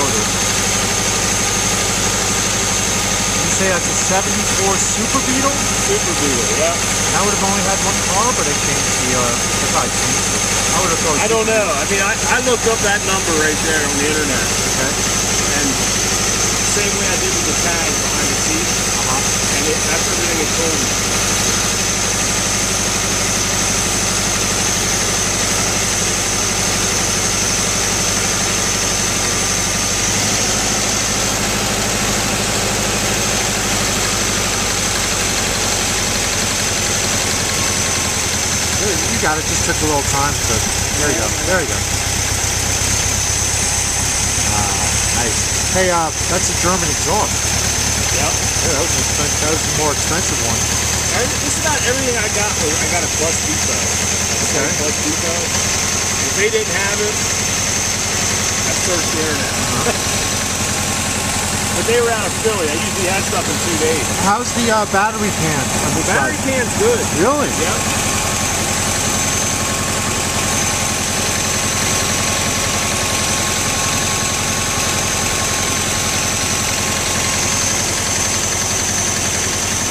motor. You say that's a 74 Super Beetle? Super Beetle, yeah. I would have only had one car, but I changed the, if I changed it. I would have thought. I don't know. I mean, I looked up that number right there on the internet. Okay. And same way I did with the tag behind the seat. And that's everything it told me. You got it. Just took a little time. So there you go. There you go. Nice. Hey, that's a German exhaust. Yep. Yeah, that was an expensive. That was a more expensive one. Just about everything I got a Plus Depot. Okay. Plus Depot. If they didn't have it, I searched the internet. But they were out of Philly. I usually had stuff in 2 days. How's the battery pan on this side? Battery pan's good. Really? Yep.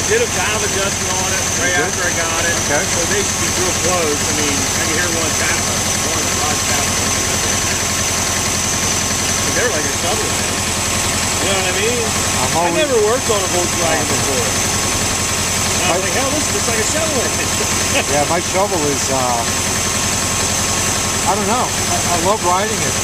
Did a valve adjustment on it right after I got it. Okay. So they should be real close. I mean, I can hear one tapping. But they're like a shovel, man. You know what I mean? I never worked on a Volkswagen before. And I was like, hell, this is just like a shovel engine. Yeah, my shovel is, I don't know. I love riding it.